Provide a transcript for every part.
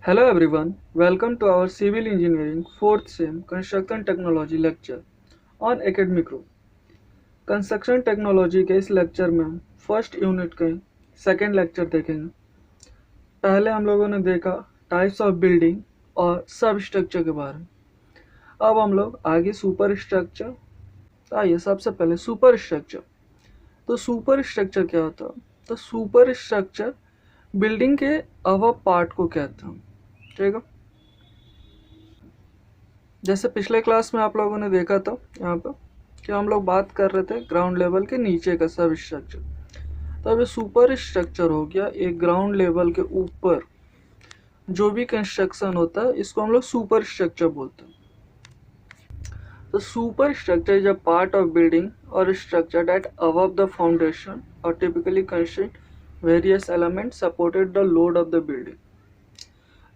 Hello everyone, welcome to our Civil Engineering 4th Sem Construction Technology lecture on Academic Group. Construction technology के इस lecture में हम first unit के second lecture देखेंगे। पहले हम लोगों ने देखा टाइप्स ऑफ बिल्डिंग और सब स्ट्रक्चर के बारे में। अब हम लोग आगे सुपर स्ट्रक्चर। आइए सबसे पहले सुपर स्ट्रक्चर। तो सुपर स्ट्रक्चर क्या होता है? तो सुपर स्ट्रक्चर बिल्डिंग के अबव पार्ट को कहते हैं, ठीक है। जैसे पिछले क्लास में आप लोगों ने देखा था यहाँ पर कि हम लोग बात कर रहे थे ग्राउंड लेवल के नीचे का सब स्ट्रक्चर। तो अब ये सुपर स्ट्रक्चर हो गया, एक ग्राउंड लेवल के ऊपर जो भी कंस्ट्रक्शन होता है इसको हम लोग सुपर स्ट्रक्चर बोलते हैं। तो super structure is a part of building और structure that above the foundation और typically construct various element supported the load of the building.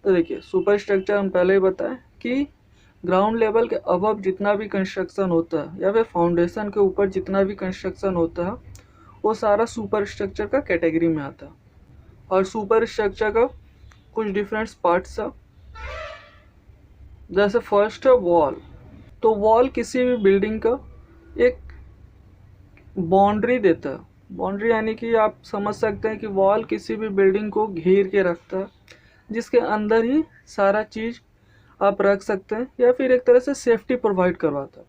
तो देखिए सुपर स्ट्रक्चर हम पहले ही बताएं कि ग्राउंड लेवल के अबव जितना भी कंस्ट्रक्शन होता है या फिर फाउंडेशन के ऊपर जितना भी कंस्ट्रक्शन होता है वो सारा सुपर स्ट्रक्चर का कैटेगरी में आता है। और सुपर स्ट्रक्चर का कुछ डिफरेंट पार्ट्स है। जैसे फर्स्ट है वॉल। तो वॉल किसी भी बिल्डिंग का एक बाउंड्री देता है। बाउंड्री यानी कि आप समझ सकते हैं कि वॉल किसी भी बिल्डिंग को घेर के रखता है, जिसके अंदर ही सारा चीज़ आप रख सकते हैं या फिर एक तरह से सेफ्टी प्रोवाइड करवाता है।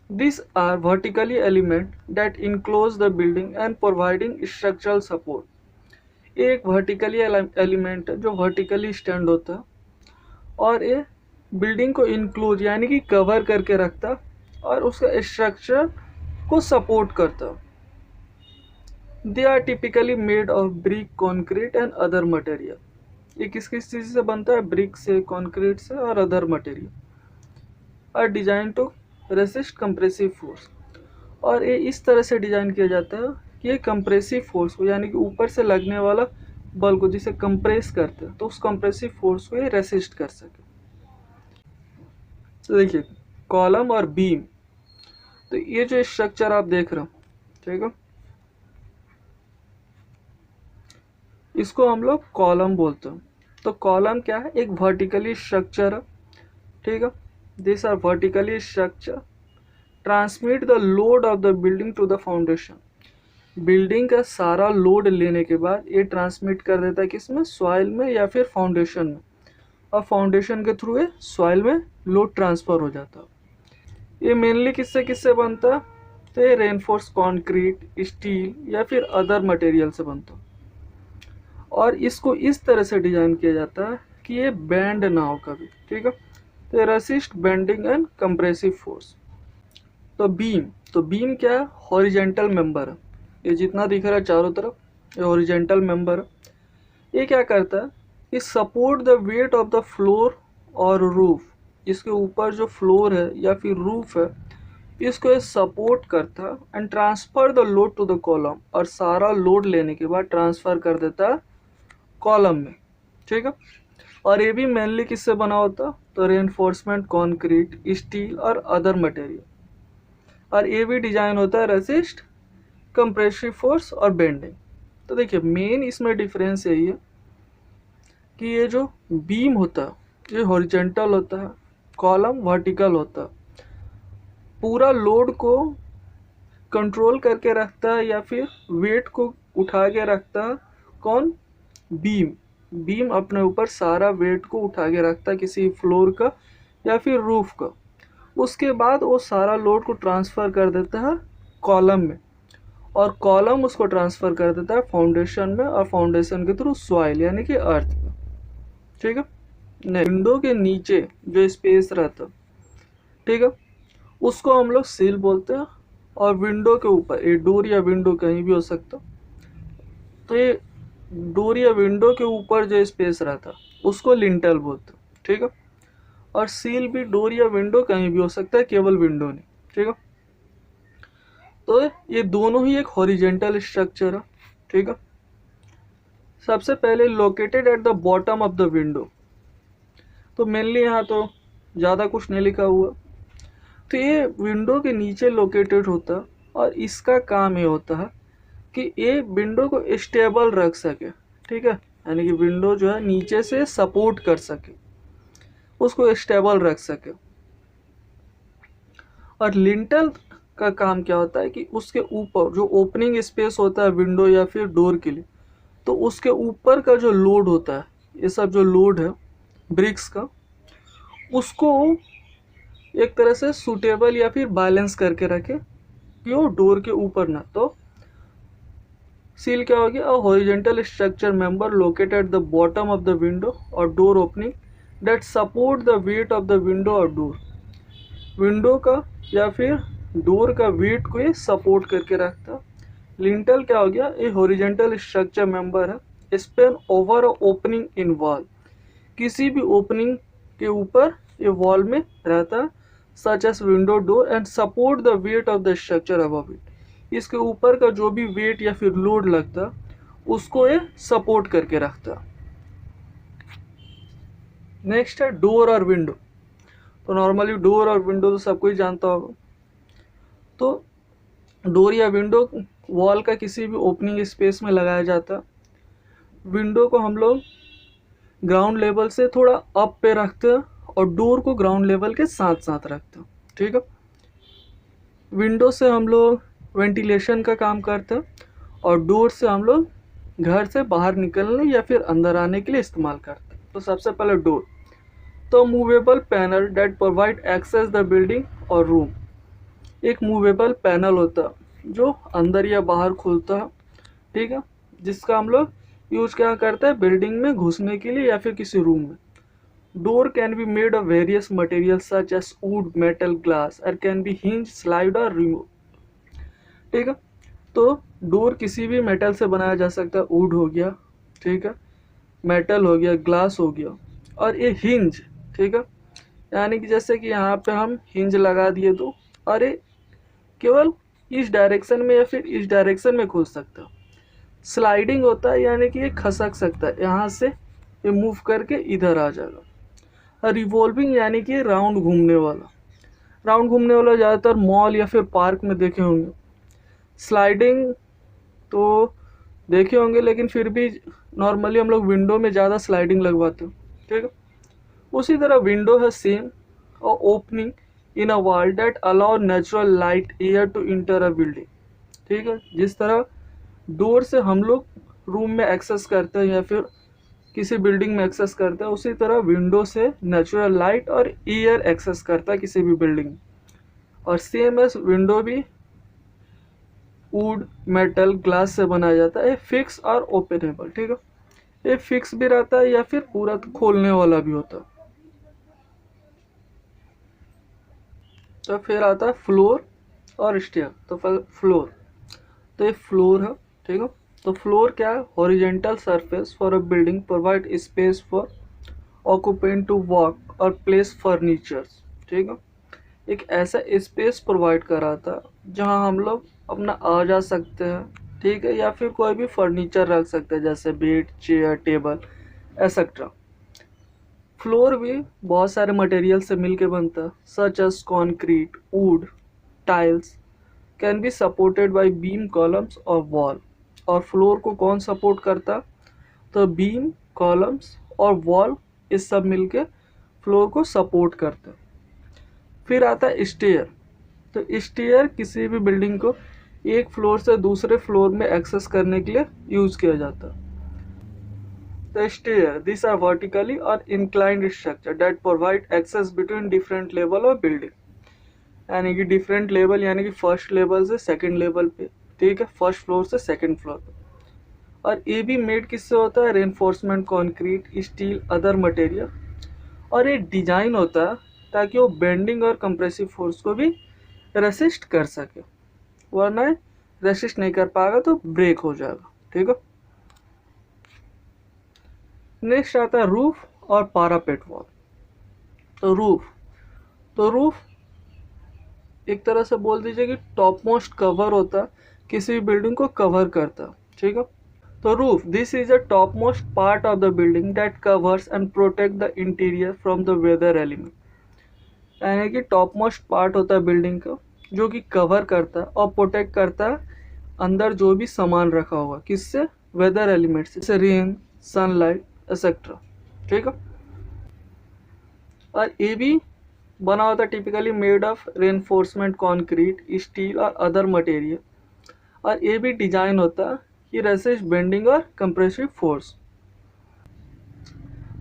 This are vertically element that enclose the building and providing structural support. एक वर्टिकली एलिमेंट है जो वर्टिकली स्टैंड होता है और ये बिल्डिंग को इनक्लोज यानी कि कवर करके रखता है और उसका स्ट्रक्चर को सपोर्ट करता है। They are typically made of brick, concrete and other material. ये किस किस चीज़ से बनता है? ब्रिक से, कंक्रीट से और other material. Are design to resist compressive force. और ये इस तरह से डिज़ाइन किया जाता है कि ये कंप्रेसिव फोर्स को यानी कि ऊपर से लगने वाला बल को जिसे कंप्रेस करते हैं तो उस कंप्रेसिव फोर्स को ये रेसिस्ट कर सके। तो देखिए कॉलम और बीम। तो ये जो स्ट्रक्चर आप देख रहे हो, ठीक है, इसको हम लोग कॉलम बोलते हैं। तो कॉलम क्या है? एक वर्टिकली स्ट्रक्चर है, ठीक है। This are vertically structure transmit the load of the building to the foundation. Building का सारा लोड लेने के बाद ये ट्रांसमिट कर देता है किसमें? सॉइल में या फिर फाउंडेशन में, और फाउंडेशन के थ्रू ये सॉइल में लोड ट्रांसफर हो जाता है। ये मेनली किससे किससे बनता है? तो ये रेनफोर्स कंक्रीट, स्टील या फिर अदर मटेरियल से बनता है। और इसको इस तरह से डिजाइन किया जाता है कि ये बैंड ना हो कभी, ठीक है। तो resist bending and compressive force. तो बीम क्या है? हॉरिजेंटल मेंबर है। ये जितना दिख रहा है चारों तरफ ये हॉरिजेंटल मेंबर है। ये क्या करता है? ये support the weight of the floor और रूफ। इसके ऊपर जो फ्लोर है या फिर रूफ है इसको ये सपोर्ट करता है and transfer the load to the column. और सारा लोड लेने के बाद ट्रांसफर कर देता है कॉलम में, ठीक है। और ये भी मेनली किससे बना होता? तो रेनफोर्समेंट कंक्रीट, स्टील और अदर मटेरियल। और ये भी डिजाइन होता है रेसिस्ट कंप्रेसिव फोर्स और बेंडिंग। तो देखिए मेन इसमें डिफरेंस यही है कि ये जो बीम होता है ये हॉरिजॉन्टल होता है, कॉलम वर्टिकल होता है। पूरा लोड को कंट्रोल करके रखता है या फिर वेट को उठा के रखता है कौन? बीम अपने ऊपर सारा वेट को उठा के रखता है किसी फ्लोर का या फिर रूफ का। उसके बाद वो सारा लोड को ट्रांसफ़र कर देता है कॉलम में, और कॉलम उसको ट्रांसफ़र कर देता है फाउंडेशन में, और फाउंडेशन के थ्रू सॉइल यानी कि अर्थ में, ठीक है। विंडो के नीचे जो स्पेस रहता है, ठीक है, उसको हम लोग सील बोलते हैं। और विंडो के ऊपर ये डोर या विंडो कहीं भी हो सकता, तो ये डोर या विंडो के ऊपर जो स्पेस रहता उसको लिंटल बोलते हैं, ठीक है। और सील भी डोर या विंडो कहीं भी हो सकता है, केवल विंडो नहीं, ठीक है। तो ये दोनों ही एक हॉरिजेंटल स्ट्रक्चर है, ठीक है। सबसे पहले located at the bottom of the window. तो मेनली यहाँ तो ज़्यादा कुछ नहीं लिखा हुआ, तो ये विंडो के नीचे लोकेटेड होता है और इसका काम ये होता है कि ये विंडो को स्टेबल रख सके, ठीक है। यानी कि विंडो जो है नीचे से सपोर्ट कर सके, उसको स्टेबल रख सके। और लिंटल का काम क्या होता है कि उसके ऊपर जो ओपनिंग स्पेस होता है विंडो या फिर डोर के लिए, तो उसके ऊपर का जो लोड होता है, ये सब जो लोड है ब्रिक्स का, उसको एक तरह से सूटेबल या फिर बैलेंस करके रखे कि वो डोर के ऊपर ना। तो सील क्या होगी, a horizontal structure member located at the bottom of the window और door opening that support the weight of the window और डोर। विंडो का या फिर डोर का वेट को ये सपोर्ट करके रखता। लिंटल क्या हो गया, ये हॉरिजॉन्टल स्ट्रक्चर मेंबर है, Spain over opening in wall, किसी भी ओपनिंग के ऊपर ये वॉल में रहता है, such as window door and support the weight of the structure above it. इसके ऊपर का जो भी वेट या फिर लोड लगता उसको ये सपोर्ट करके रखता। नेक्स्ट है डोर और विंडो। तो नॉर्मली डोर और विंडो तो सब कोई जानता होगा। तो डोर या विंडो वॉल का किसी भी ओपनिंग स्पेस में लगाया जाता। विंडो को हम लोग ग्राउंड लेवल से थोड़ा अप पे रखते हैं और डोर को ग्राउंड लेवल के साथ साथ रखते हैं, ठीक है। विंडो से हम लोग वेंटिलेशन का काम करते हैं और डोर से हम लोग घर से बाहर निकलने या फिर अंदर आने के लिए इस्तेमाल करते हैं। तो सबसे पहले डोर, तो movable panel that provide access the building और रूम। एक मूवेबल पैनल होता है जो अंदर या बाहर खुलता है, ठीक है, जिसका हम लोग यूज क्या करते हैं, बिल्डिंग में घुसने के लिए या फिर किसी रूम में। Door can be made of various material such as would, metal, glass और कैन बी हिंज, स्लाइड और रिमूव, ठीक है। तो डोर किसी भी मेटल से बनाया जा सकता है, वुड हो गया, ठीक है, मेटल हो गया, ग्लास हो गया, और ये हिंज, ठीक है, यानी कि जैसे कि यहाँ पे हम हिंज लगा दिए तो और ये केवल इस डायरेक्शन में या फिर इस डायरेक्शन में खुल सकता है। स्लाइडिंग होता है यानी कि ये खसक सकता है, यहाँ से ये मूव करके इधर आ जाएगा। रिवॉल्विंग यानी कि राउंड घूमने वाला, राउंड घूमने वाला ज़्यादातर मॉल या फिर पार्क में देखे होंगे। स्लाइडिंग तो देखे होंगे लेकिन फिर भी नॉर्मली हम लोग विंडो में ज़्यादा स्लाइडिंग लगवाते हैं, ठीक है। उसी तरह विंडो है सेम और opening in a wall that allow natural light air to enter a building, ठीक है। जिस तरह डोर से हम लोग रूम में एक्सेस करते हैं या फिर किसी बिल्डिंग में एक्सेस करते हैं, उसी तरह विंडो से नेचुरल लाइट और एयर एक्सेस करता है किसी भी बिल्डिंग में। और सेम एस विंडो भी वुड, मेटल, ग्लास से बनाया जाता है, फिक्स और ओपनेबल, ठीक है। ये फिक्स भी रहता है या फिर पूरा खोलने वाला भी होता है। तो फिर आता है फ्लोर और स्टेयर। तो फ्लोर, तो ये फ्लोर है, ठीक है। तो फ्लोर क्या है, horizontal surface for a building provide space for occupant to walk और प्लेस फर्नीचर्स, ठीक है। एक ऐसा स्पेस प्रोवाइड कराता है जहां हम लोग अपना आ जा सकते हैं, ठीक है, या फिर कोई भी फर्नीचर रख सकते हैं जैसे bed, chair, table etcetera. Floor भी बहुत सारे मटेरियल से मिलके बनता है such as concrete, would, tiles can be supported by beam, columns और वॉल। और फ्लोर को कौन सपोर्ट करता, तो बीम, कॉलम्स और वॉल, इस सब मिलके फ्लोर को सपोर्ट करते हैं। फिर आता है स्टेयर। तो स्टेयर किसी भी बिल्डिंग को एक फ्लोर से दूसरे फ्लोर में एक्सेस करने के लिए यूज किया जाता है। The stair, these are vertically or inclined structure that provide access between different level of building। यानी कि डिफरेंट लेवल यानी कि फर्स्ट लेवल से सेकंड लेवल पे, ठीक है, फर्स्ट फ्लोर से सेकंड फ्लोर पे। और ये भी मेड किससे होता है, reinforcement, concrete, steel, other material. और ये डिजाइन होता है ताकि वो बेंडिंग और कंप्रेसिव फोर्स को भी रेसिस्ट कर सके, वरना रेसिस्ट नहीं कर पाएगा तो ब्रेक हो जाएगा, ठीक है। नेक्स्ट आता है रूफ और पारापेट वॉल। तो रूफ एक तरह से बोल दीजिए कि टॉप मोस्ट कवर होता है, किसी भी बिल्डिंग को कवर करता है, ठीक है। तो roof, this is a topmost part of the building that covers and protect the interior from the weather element. यानी कि टॉप मोस्ट पार्ट होता है बिल्डिंग का जो कि कवर करता है और प्रोटेक्ट करता है अंदर जो भी सामान रखा हुआ, किससे, वेदर एलिमेंट से, रेन, सनलाइट एक्सेट्रा, ठीक है। और ये भी बना होता typically made of reinforcement concrete, steel और अदर मटेरियल। और ये भी डिजाइन होता है कि रेसिस्ट बेंडिंग और कंप्रेसिव फोर्स।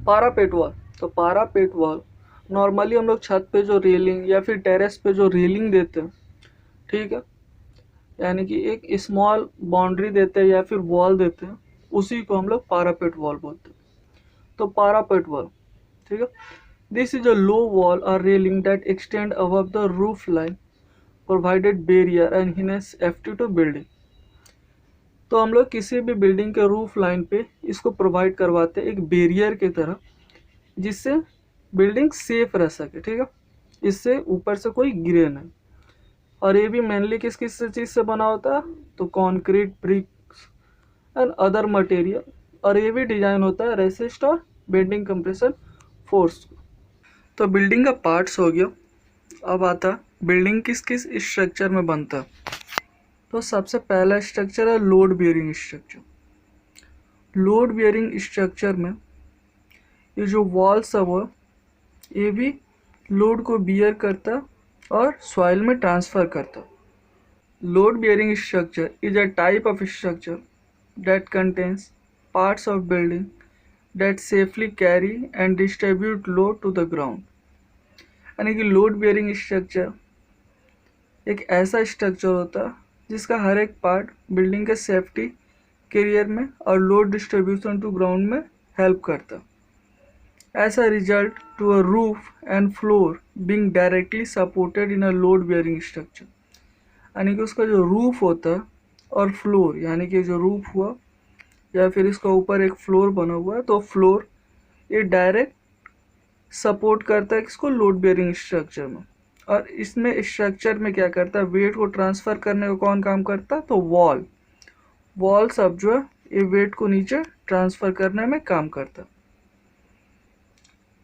पारापेट वॉल, तो पारापेट वॉल नॉर्मली हम लोग छत पे जो रेलिंग या फिर टेरेस पे जो रेलिंग देते हैं, ठीक है, यानी कि एक स्मॉल बाउंड्री देते हैं या फिर वॉल देते हैं, उसी को हम लोग पारापेट वॉल बोलते हैं। तो पारापेट वॉल, ठीक है, this is a low wall और railing that extend above the roof line, provided barrier and hence safety to building. तो हम लोग किसी भी बिल्डिंग के रूफ लाइन पे इसको प्रोवाइड करवाते हैं एक बैरियर की तरह, जिससे बिल्डिंग सेफ रह सके, ठीक है, इससे ऊपर से कोई गिरे नहीं। और ये भी मेनली किस किस चीज़ से बना होता है, तो concrete, bricks and other material. और ये भी डिजाइन होता है रेसिस्ट और बेंडिंग कंप्रेशन फोर्स। तो बिल्डिंग का पार्ट्स हो गया। अब आता बिल्डिंग किस किस स्ट्रक्चर में बनता है। तो सबसे पहला स्ट्रक्चर है load bearing structure. Load bearing structure में ये जो वॉल्स है वो ये भी लोड को बियर करता और सॉइल में ट्रांसफर करता। Load bearing structure is a type of structure that contains parts of building that safely carry and distribute load to the ground। यानी कि लोड बियरिंग स्ट्रक्चर एक ऐसा स्ट्रक्चर होता है जिसका हर एक पार्ट बिल्डिंग के सेफ्टी कैरियर में और लोड डिस्ट्रीब्यूशन टू ग्राउंड में हेल्प करता। As a result to a roof and floor being directly supported in a load bearing structure. यानी कि उसका जो रूफ होता है और फ्लोर, यानी कि जो रूफ हुआ या फिर इसका ऊपर एक फ्लोर बना हुआ है, तो फ्लोर ये डायरेक्ट सपोर्ट करता है इसको लोड बियरिंग स्ट्रक्चर में। और इसमें स्ट्रक्चर में क्या करता है, वेट को ट्रांसफर करने का कौन काम करता है, तो वॉल सब जो है ये वेट को नीचे ट्रांसफर करने में काम करता है।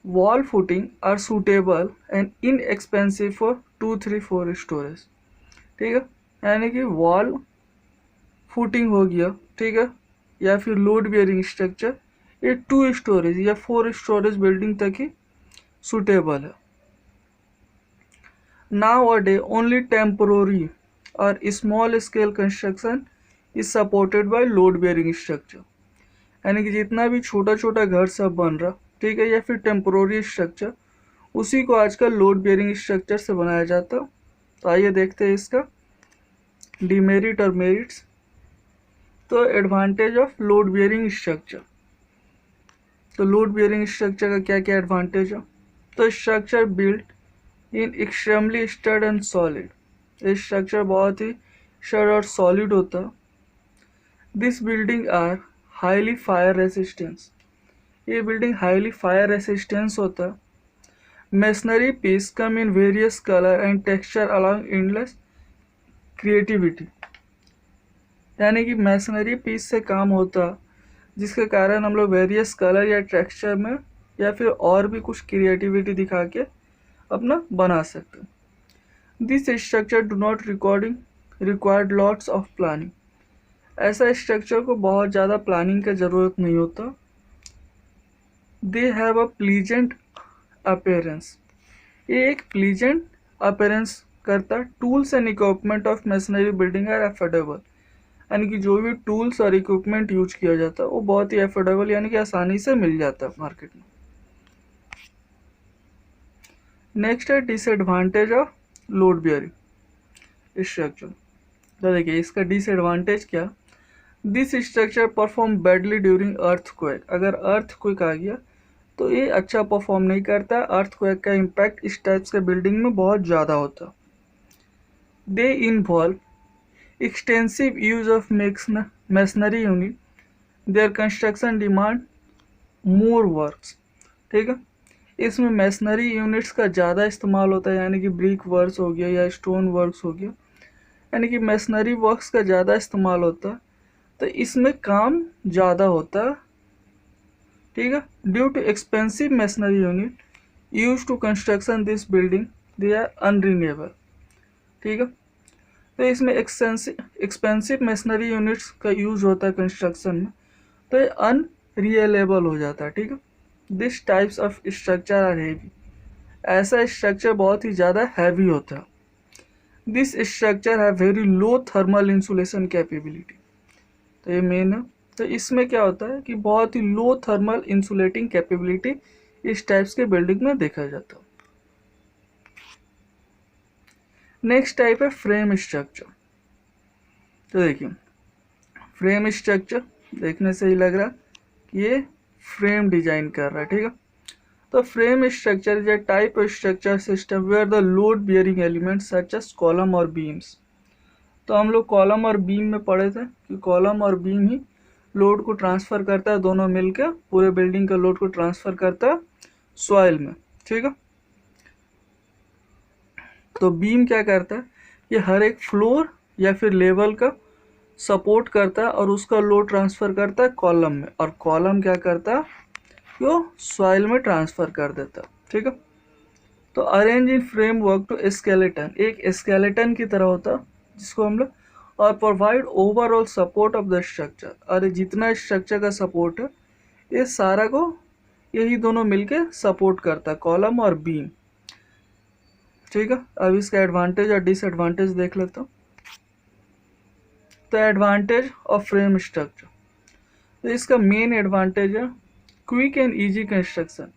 Wall footing are suitable and inexpensive for 2-3-4 storage, ठीक है। यानी कि वॉल फुटिंग हो गया, ठीक है, या फिर लोड बियरिंग स्ट्रक्चर ये 2 स्टोरेज या 4 स्टोरेज बिल्डिंग तक ही सुटेबल है। Nowadays, only temporary or small scale construction is supported by load bearing structure। यानी कि जितना भी छोटा छोटा घर सब बन रहा, ठीक है, या फिर टेम्पोररी स्ट्रक्चर, उसी को आजकल लोड बियरिंग स्ट्रक्चर से बनाया जाता। तो आइए देखते हैं इसका डिमेरिट और मेरिट्स। तो advantage of load bearing structure, तो लोड बियरिंग स्ट्रक्चर का क्या क्या एडवांटेज है। तो structure built in extremely stud and solid, ये स्ट्रक्चर बहुत ही स्टड और सॉलिड होता है। This building are highly fire resistance, ये बिल्डिंग हाईली फायर रेसिस्टेंस होता है। Masonry piece come in various colour and texture allowing endless creativity. यानी कि मेसनरी पीस से काम होता, जिसके कारण हम लोग वेरियस कलर या टेक्सचर में या फिर और भी कुछ क्रिएटिविटी दिखा के अपना बना सकते। This structure do not required lots of planning, ऐसा स्ट्रक्चर को बहुत ज़्यादा प्लानिंग का ज़रूरत नहीं होता। They have a pleasant appearance, ये एक प्लीजेंट अपीयरेंस करता। Tools and equipment of machinery building are affordable, यानी कि जो भी टूल्स और इक्विपमेंट यूज किया जाता है वो बहुत ही अफोर्डेबल, यानी कि आसानी से मिल जाता है मार्केट में। नेक्स्ट है disadvantage of load bearing structure. तो देखिए इसका डिसएडवांटेज क्या, this structure perform badly during earthquake. अगर अर्थक्वेक आ गया तो ये अच्छा परफॉर्म नहीं करता। अर्थक्वेक का इम्पैक्ट इस टाइप्स के बिल्डिंग में बहुत ज़्यादा होता। They involve extensive use of machinery unit, there construction demand more works, ठीक है। इसमें मशीनरी यूनिट्स का ज़्यादा इस्तेमाल होता है, यानी कि ब्रिक वर्क्स हो गया या स्टोन वर्क्स हो गया, यानी कि मशीनरी वर्क्स का ज़्यादा इस्तेमाल होता है, तो इसमें काम ज़्यादा होता है, ठीक है। Due to expensive machinery unit use to construction this building, they are unrenewable, ठीक है। तो इसमें एक्सपेंसिव मशीनरी यूनिट्स का यूज होता है कंस्ट्रक्शन में, तो ये रियलेबल हो जाता है, ठीक है। This types of structure are heavy, ऐसा स्ट्रक्चर बहुत ही ज़्यादा हैवी होता है। दिस स्ट्रक्चर है very low thermal insulation capability, तो ये मेन है। तो इसमें क्या होता है कि बहुत ही लो थर्मल इंसुलेटिंग कैपेबिलिटी इस टाइप्स के बिल्डिंग में देखा जाता है। नेक्स्ट टाइप है फ्रेम स्ट्रक्चर। तो देखिए फ्रेम स्ट्रक्चर देखने से ही लग रहा कि ये फ्रेम डिजाइन कर रहा है, ठीक है। तो frame structure is a type of structure system where the load bearing elements such as column और बीम्स। तो हम लोग कॉलम और बीम में पढ़े थे कि कॉलम और बीम ही लोड को ट्रांसफ़र करता है, दोनों मिलकर पूरे बिल्डिंग का लोड को ट्रांसफ़र करता है सॉइल में, ठीक है। तो बीम क्या करता है, ये हर एक फ्लोर या फिर लेवल का सपोर्ट करता है और उसका लोड ट्रांसफ़र करता है कॉलम में, और कॉलम क्या करता है, वो सॉइल में ट्रांसफ़र कर देता है, ठीक है। तो arrange in framework to skeleton, एक स्केलेटन की तरह होता है जिसको हम लोग, और provide overall support of the structure, और जितना स्ट्रक्चर का सपोर्ट है ये सारा को यही दोनों मिलके सपोर्ट करता है, कॉलम और बीम, ठीक है। अब इसका एडवांटेज और डिसएडवांटेज देख लेता हूँ। तो एडवांटेज ऑफ फ्रेम स्ट्रक्चर, तो इसका मेन एडवांटेज है क्विक एंड इजी कंस्ट्रक्शन,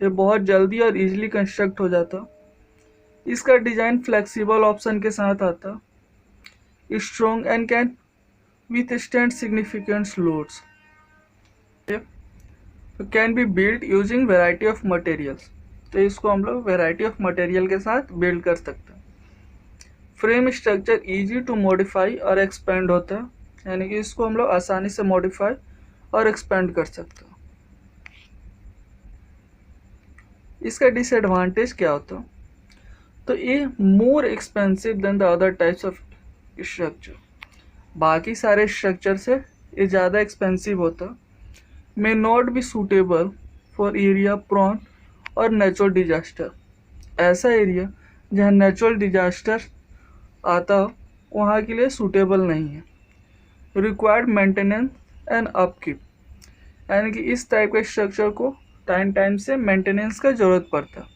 ये बहुत जल्दी और इजीली कंस्ट्रक्ट हो जाता। इसका डिज़ाइन फ्लेक्सिबल ऑप्शन के साथ आता, strong and can withstand significant loads, can be build using variety of materials, तो इसको हम लोग वेराइटी ऑफ मटेरियल के साथ बिल्ड कर सकते हैं। Frame structure easy to modify और एक्सपेंड होता है, यानी कि इसको हम लोग आसानी से मॉडिफाई और एक्सपेंड कर सकते हैं। इसका डिसएडवांटेज क्या होता है, तो ये more expensive than the other types of structure, बाकी सारे स्ट्रक्चर से ये ज़्यादा एक्सपेंसिव होता, may not be suitable for area prone और नेचुरल डिजास्टर, ऐसा एरिया जहाँ नेचुरल डिजास्टर आता हो वहाँ के लिए सूटेबल नहीं है। रिक्वायर्ड मेंटेनेंस एंड अपकीप, यानी कि इस टाइप के स्ट्रक्चर को टाइम टाइम से मेंटेनेंस का ज़रूरत पड़ता।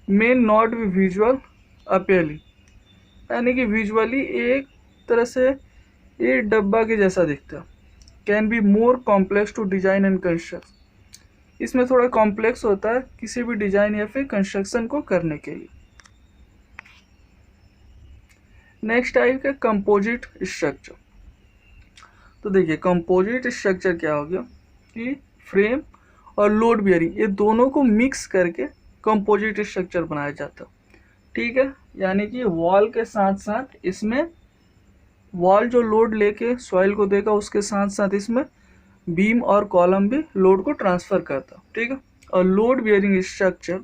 मे नॉट बी विजुअल अपीयरिंग, यानी कि विजुअली एक तरह से ये डब्बा के जैसा दिखता। Can be more complex to design and construct, इसमें थोड़ा कॉम्प्लेक्स होता है किसी भी डिजाइन या फिर कंस्ट्रक्शन को करने के लिए। नेक्स्ट टाइप है कंपोजिट स्ट्रक्चर। तो देखिए कंपोजिट स्ट्रक्चर क्या हो गया कि फ्रेम और लोड बियरिंग ये दोनों को मिक्स करके कंपोजिट स्ट्रक्चर बनाया जाता है, ठीक है। यानी कि वॉल के साथ साथ इसमें वॉल जो लोड लेके सॉइल को देगा उसके साथ साथ इसमें बीम और कॉलम भी लोड को ट्रांसफ़र करता, ठीक है। और load bearing structure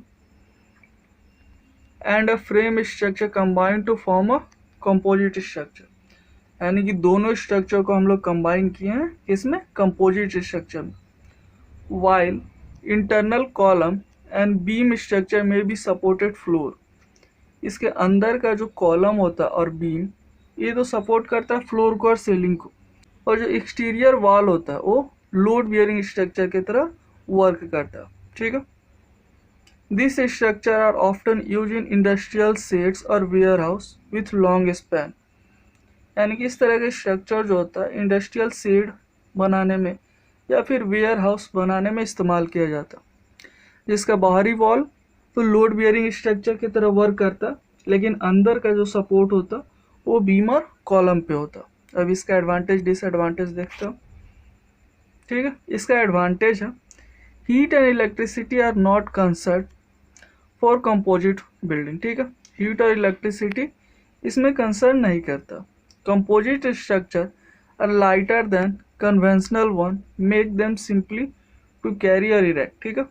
and a frame structure combine to form a composite structure, यानी कि दोनों स्ट्रक्चर को हम लोग कंबाइन किए हैं इसमें कंपोजिट स्ट्रक्चर में। While internal column and beam structure में भी सपोर्टेड फ्लोर, इसके अंदर का जो कॉलम होता है और बीम ये तो सपोर्ट करता है फ्लोर को और सीलिंग को, और जो एक्सटीरियर वॉल होता है वो लोड बियरिंग स्ट्रक्चर की तरह वर्क करता है, ठीक है। This structure are often use in industrial sets और warehouse with long span, यानी कि इस तरह के स्ट्रक्चर जो होता है इंडस्ट्रियल शेड बनाने में या फिर वेयर हाउस बनाने में इस्तेमाल किया जाता, जिसका बाहरी वॉल तो लोड बियरिंग स्ट्रक्चर की तरह वर्क करता, लेकिन अंदर का जो सपोर्ट होता वो बीम और कॉलम पे होता। अब इसका एडवांटेज डिसएडवांटेज देखते हो, ठीक है। इसका एडवांटेज है heat and electricity are not concern for composite building, ठीक है। हीट और इलेक्ट्रिसिटी इसमें कंसर्न नहीं करता। Composite structure are lighter than conventional one, make them simply to carry और इरेक्ट, ठीक है।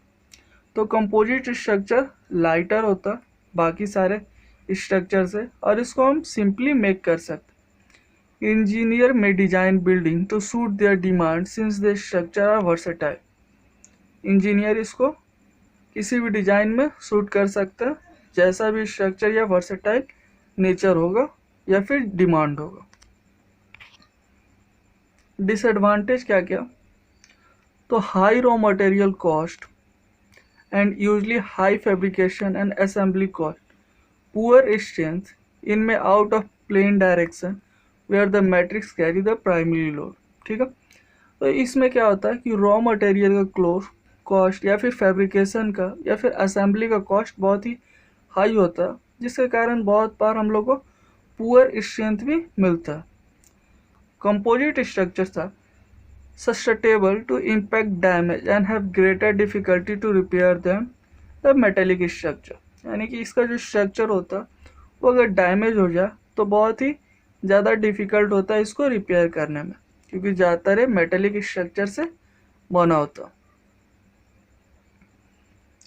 तो कंपोजिट स्ट्रक्चर लाइटर होता बाकी सारे स्ट्रक्चर से, और इसको हम सिंपली मेक कर सकते। इंजीनियर में design building to suit their demand since the structure are versatile, engineer इसको किसी भी डिजाइन में सूट कर सकता है जैसा भी स्ट्रक्चर या वर्सेटाइल नेचर होगा या फिर डिमांड होगा। डिसएडवांटेज क्या क्या, तो high raw material cost and usually high fabrication and assembly cost, poor strength, इनमें out of plane direction where the matrix carry the primary load। ठीक है, तो इसमें क्या होता है कि रॉ मटेरियल का कॉस्ट या फिर फैब्रिकेशन का या फिर असेंबली का कॉस्ट बहुत ही हाई होता है, जिसके कारण बहुत बार हम लोग को पुअर स्ट्रेंथ भी मिलता है। कंपोजिट स्ट्रक्चर्स था susceptible to impact damage and have greater difficulty to repair than the metallic structure, यानी कि इसका जो स्ट्रक्चर होता है वो अगर डैमेज हो जाए तो बहुत ही ज़्यादा डिफ़िकल्ट होता है इसको रिपेयर करने में, क्योंकि ज़्यादातर ये मेटेलिक स्ट्रक्चर से बना होता।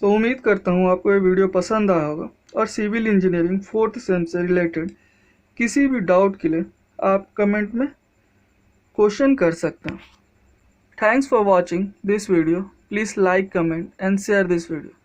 तो उम्मीद करता हूँ आपको ये वीडियो पसंद आया होगा, और सिविल इंजीनियरिंग 4th सेम से रिलेटेड किसी भी डाउट के लिए आप कमेंट में क्वेश्चन कर सकते हैं। Thanks for watching this video. Please like, comment and share this video.